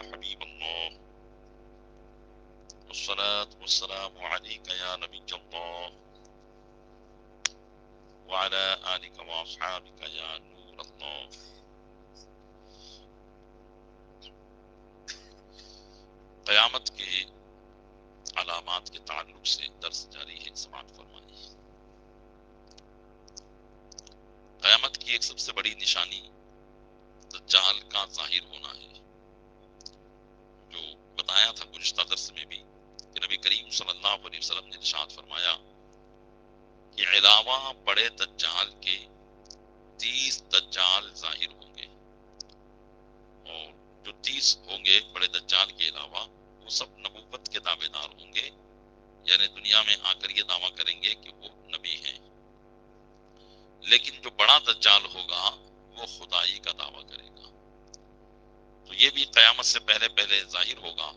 حبیب اللہ والصلاة والسلام عليك يا نبي الله وعلى آلك وأصحابك يا نور الله. قیامت کے علامات کے تعلق سے درس جاری ہے، سماعت فرمائیے. قیامت کی ایک سب سے بڑی نشانی دجال کا ظاہر ہونا ہے، جو بتایا تھا گزشتہ درس میں بھی کہ نبی کریم صلی اللہ علیہ وسلم نے ارشاد فرمایا کہ علاوہ بڑے دجال کے 30 دجال ظاہر ہوں گے، اور جو 30 ہوں گے بڑے دجال کے علاوہ وہ سب نبوت کے دعوے دار ہوں گے، یعنی دنیا میں آ کر یہ دعویٰ کریں گے کہ وہ نبی ہیں. لیکن جو بڑا دجال ہوگا وہ خدائی کا دعویٰ کرے گا. تو یہ بھی قیامت سے پہلے پہلے ظاہر ہوگا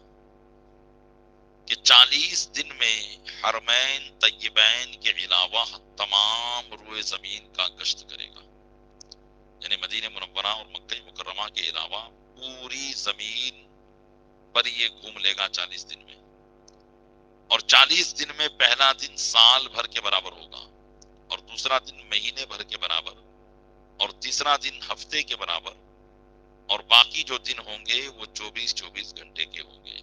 کہ 40 دن میں حرمین طیبین کے علاوہ تمام روئے زمین کا گشت کرے گا، یعنی مدینہ منورہ اور مکہ مکرمہ کے علاوہ پوری زمین پر یہ گھوم لے گا 40 دن میں. اور 40 دن میں پہلا دن سال بھر کے برابر ہوگا، اور دوسرا دن مہینے بھر کے برابر، اور تیسرا دن ہفتے کے برابر، اور باقی جو دن ہوں گے وہ 24 گھنٹے کے ہوں گے.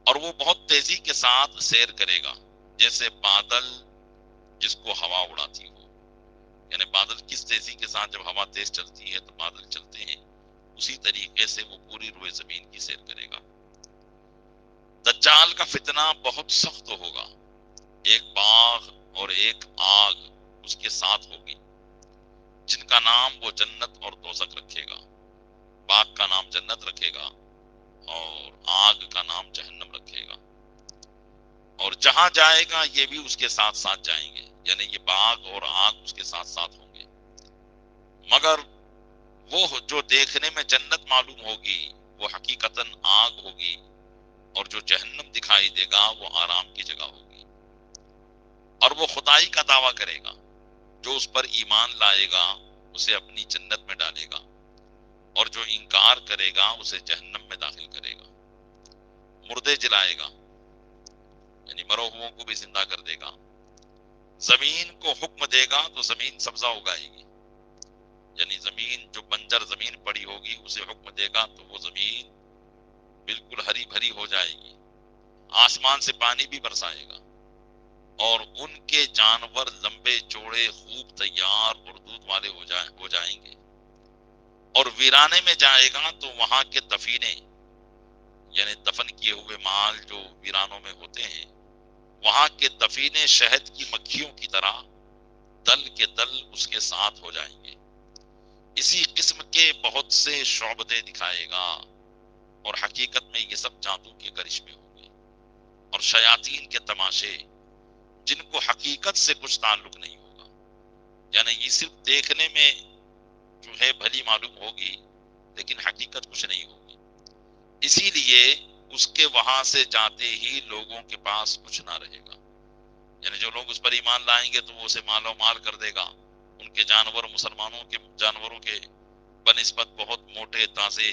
اور وہ بہت تیزی کے ساتھ سیر کرے گا، جیسے بادل جس کو ہوا اڑاتی ہو. یعنی بادل کس تیزی کے ساتھ جب ہوا تیز چلتی ہے تو بادل چلتے ہیں، اسی طریقے سے وہ پوری روئے زمین کی سیر کرے گا. دجال کا فتنہ بہت سخت ہوگا. ایک باغ اور ایک آگ اس کے ساتھ ہوگی، جن کا نام وہ جنت اور دوزخ رکھے گا. باغ کا نام جنت رکھے گا اور آگ کا نام جہنم رکھے گا. اور جہاں جائے گا یہ بھی اس کے ساتھ ساتھ جائیں گے، یعنی یہ باغ اور آگ اس کے ساتھ ساتھ ہوں گے. مگر وہ جو دیکھنے میں جنت معلوم ہوگی وہ حقیقتاً آگ ہوگی، اور جو جہنم دکھائی دے گا وہ آرام کی جگہ ہوگی. اور وہ خدائی کا دعویٰ کرے گا. جو اس پر ایمان لائے گا اسے اپنی جنت میں ڈالے گا، اور جو انکار کرے گا اسے جہنم میں داخل کرے گا. مردے جلائے گا، یعنی مرو ہوں کو بھی زندہ کر دے گا. زمین کو حکم دے گا تو زمین سبزہ اگائے گی، یعنی زمین جو بنجر زمین پڑی ہوگی اسے حکم دے گا تو وہ زمین بالکل ہری بھری ہو جائے گی. آسمان سے پانی بھی برسائے گا، اور ان کے جانور لمبے چوڑے خوب تیار اور دودھ والے ہو جائیں گے. اور ویرانے میں جائے گا تو وہاں کے دفینے، یعنی دفن کیے ہوئے مال جو ویرانوں میں ہوتے ہیں، وہاں کے دفینے شہد کی مکھیوں کی طرح دل کے دل اس کے ساتھ ہو جائیں گے. اسی قسم کے بہت سے شعبدے دکھائے گا، اور حقیقت میں یہ سب جادو کے کرشمے ہوں گے اور شیاطین کے تماشے، جن کو حقیقت سے کچھ تعلق نہیں ہوگا. یعنی یہ صرف دیکھنے میں جو ہے بھلی معلوم ہوگی لیکن حقیقت کچھ نہیں ہوگی. اسی لیے اس کے وہاں سے جاتے ہی لوگوں کے پاس کچھ نہ رہے گا. یعنی جو لوگ اس پر ایمان لائیں گے تو وہ اسے مال و مال کر دے گا. ان کے جانور مسلمانوں کے جانوروں کے بنسبت بہت موٹے تازے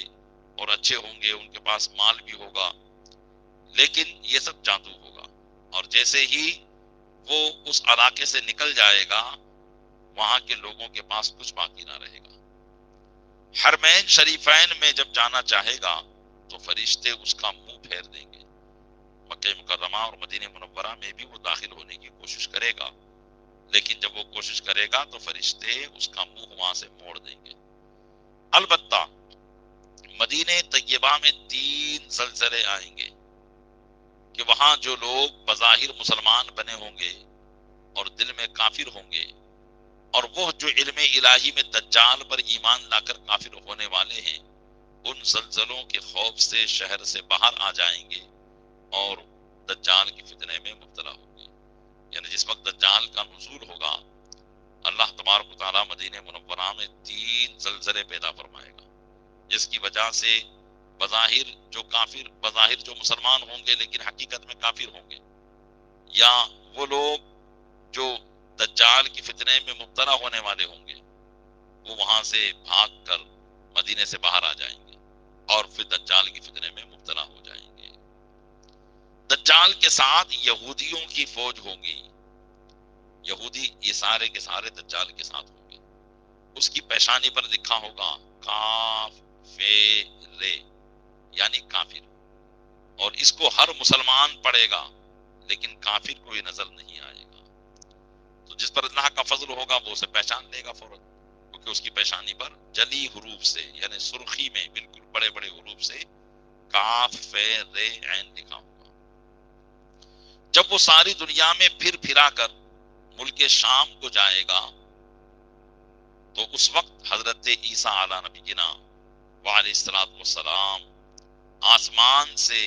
اور اچھے ہوں گے، ان کے پاس مال بھی ہوگا، لیکن یہ سب جادو ہوگا. اور جیسے ہی وہ اس علاقے سے نکل جائے گا وہاں کے لوگوں کے پاس کچھ باقی نہ رہے گا. حرمین شریفین میں جب جانا چاہے گا تو فرشتے اس کا منہ پھیر دیں گے. مکہ مکرمہ اور مدینہ منورہ میں بھی وہ داخل ہونے کی کوشش کرے گا، لیکن جب وہ کوشش کرے گا تو فرشتے اس کا منہ وہاں سے موڑ دیں گے. البتہ مدینہ طیبہ میں 3 زلزلے آئیں گے کہ وہاں جو لوگ بظاہر مسلمان بنے ہوں گے اور دل میں کافر ہوں گے، اور وہ جو علم الہی میں دجال پر ایمان لا کر کافر ہونے والے ہیں، ان زلزلوں کے خوف سے شہر سے باہر آ جائیں گے اور دجال کے فتنے میں مبتلا ہوں گے. یعنی جس وقت دجال کا نزول ہوگا اللہ تبارک و تعالیٰ مدینہ منورہ میں 3 زلزلے پیدا فرمائے گا، جس کی وجہ سے بظاہر جو مسلمان ہوں گے لیکن حقیقت میں کافر ہوں گے، یا وہ لوگ جو دجال کی فتنے میں مبتلا ہونے والے ہوں گے، وہ وہاں سے بھاگ کر مدینے سے باہر آ جائیں گے. اور پھر دجال کی فتنے میں مبتلا ہو جائیں گے۔ دجال کے ساتھ یہودیوں کی فوج ہوگی، یہودی یہ سارے کے سارے دجال کے ساتھ ہوں گے۔ اس کی پیشانی پر لکھا ہوگا کاف فے رے، یعنی کافر، اور اس کو ہر مسلمان پڑھے گا لیکن کافر کو یہ نظر نہیں آئے گا۔ تو جس پر اللہ کا فضل ہوگا وہ اسے پہچان لے گا فوراً، کیونکہ اس کی پیشانی پر جلی حروف سے یعنی سرخی میں بالکل بڑے بڑے حروف سے کاف فے رے عین لکھا ہوگا۔ جب وہ ساری دنیا میں پھر پھرا کر ملک شام کو جائے گا تو اس وقت حضرت عیسیٰ علیہ نبینا وعلیہ الصلوۃ والسلام آسمان سے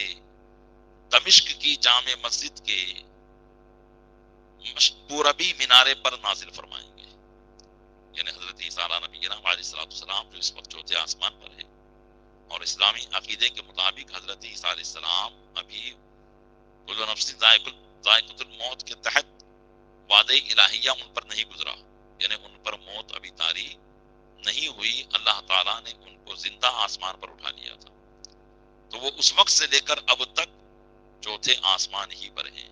دمشق کی جامع مسجد کے پوربی مینارے پر نازل فرمائیں گے، یعنی حضرت عیسیٰ علیہ نبینا علیہ الصلوۃ والسلام جو اس وقت چوتھے آسمان پر ہے، اور اسلامی عقیدے کے مطابق حضرت عیسیٰ علیہ السلام ابھی کل نفس ذائقۃ الموت کے تحت وعدہ الہیہ ان پر نہیں گزرا، یعنی ان پر موت ابھی طاری نہیں ہوئی، اللہ تعالیٰ نے ان کو زندہ آسمان پر اٹھا لیا تھا، تو وہ اس وقت سے لے کر اب تک چوتھے آسمان ہی پر ہیں۔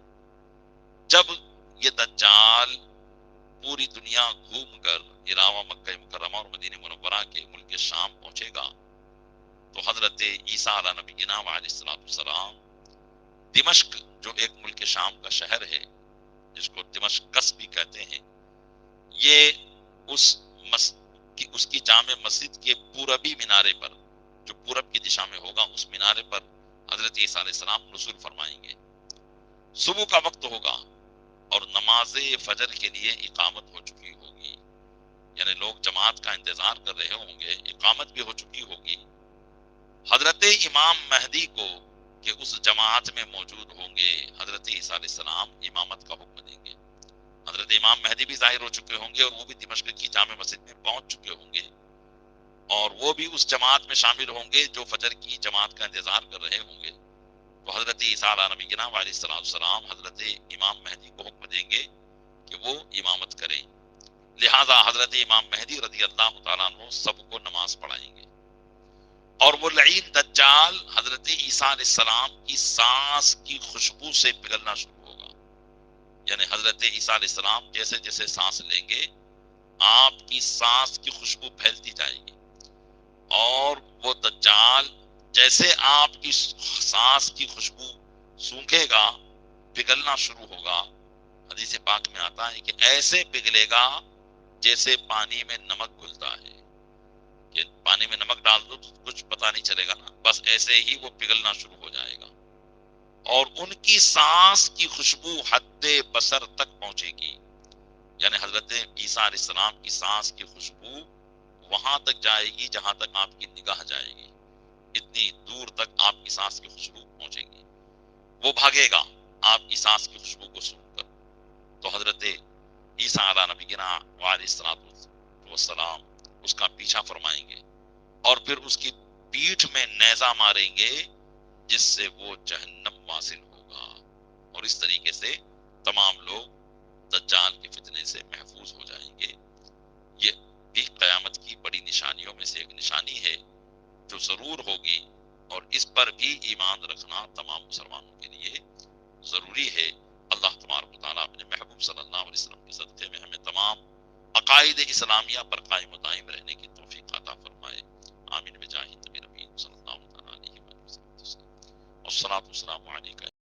جب یہ دجال پوری دنیا گھوم کر علاوہ مکہ مکرمہ اور مدینہ منورہ کے ملک شام پہنچے گا تو حضرت عیسیٰ علیہ نبینا علیہ الصلوۃ والسلام دمشق جو ایک ملک شام کا شہر ہے جس کو دمشقس بھی کہتے ہیں، یہ اس کی جامع مسجد کے پوربی مینارے پر جو پورب کی دشا میں ہوگا اس مینارے پر حضرت عیسیٰ علیہ السلام نزول فرمائیں گے۔ صبح کا وقت ہوگا اور نماز فجر کے لیے اقامت ہو چکی ہوگی، یعنی لوگ جماعت کا انتظار کر رہے ہوں گے، اقامت بھی ہو چکی ہوگی۔ حضرت امام مہدی کو کہ اس جماعت میں موجود ہوں گے حضرت عیسیٰ علیہ السلام امامت کا حکم دیں گے۔ حضرت امام مہدی بھی ظاہر ہو چکے ہوں گے اور وہ بھی دمشق کی جامع مسجد میں پہنچ چکے ہوں گے، اور وہ بھی اس جماعت میں شامل ہوں گے جو فجر کی جماعت کا انتظار کر رہے ہوں گے۔ تو حضرت عیسیٰ علیہ نبینا علیہ السلام حضرت امام مہدی کو حکم دیں گے کہ وہ امامت کریں، لہذا حضرت امام مہدی رضی اللہ تعالیٰ عنہ سب کو نماز پڑھائیں گے، اور وہ لعین دجال حضرت عیسیٰ علیہ السلام کی سانس کی خوشبو سے پگھلنا شروع ہوگا، یعنی حضرت عیسیٰ علیہ السلام جیسے جیسے سانس لیں گے آپ کی سانس کی خوشبو پھیلتی جائے گی، اور وہ دجال جیسے آپ کی سانس کی خوشبو سونکھے گا پگھلنا شروع ہوگا۔ حدیث پاک میں آتا ہے کہ ایسے پگھلے گا جیسے پانی میں نمک گھلتا ہے، کہ پانی میں نمک ڈال دو تو کچھ پتا نہیں چلے گا نا، بس ایسے ہی وہ پگھلنا شروع ہو جائے گا، اور ان کی سانس کی خوشبو حد بصر تک پہنچے گی، یعنی حضرت عیسیٰ علیہ السلام کی سانس کی خوشبو وہاں تک جائے گی جہاں تک آپ کی نگاہ جائے گی، اتنی دور تک آپ کی سانس کی خوشبو پہنچے گی۔ وہ بھاگے گا آپ کی سانس کی خوشبو کو سن کر، تو حضرت عیسیٰ علیہ نبینا علیہ السلام اس کا پیچھا فرمائیں گے اور پھر اس کی پیٹھ میں نیزہ ماریں گے جس سے وہ جہنم واصل ہوگا، اور اس طریقے سے تمام لوگ دجال کے فتنے سے محفوظ ہو جائیں گے۔ یہ بھی قیامت کی بڑی نشانیوں میں سے ایک نشانی ہے جو ضرور ہوگی، اور اس پر بھی ایمان رکھنا تمام مسلمانوں کے لیے ضروری ہے۔ اللہ تبارک و تعالیٰ اپنے محبوب صلی اللہ علیہ وسلم کے صدقے میں ہمیں تمام عقائد اسلامیہ پر قائم و دائم رہنے کی توفیق عطا فرمائے، آمین بجاہ نبی صلی اللہ علیہ وسلم۔ والصلاۃ والسلام علیک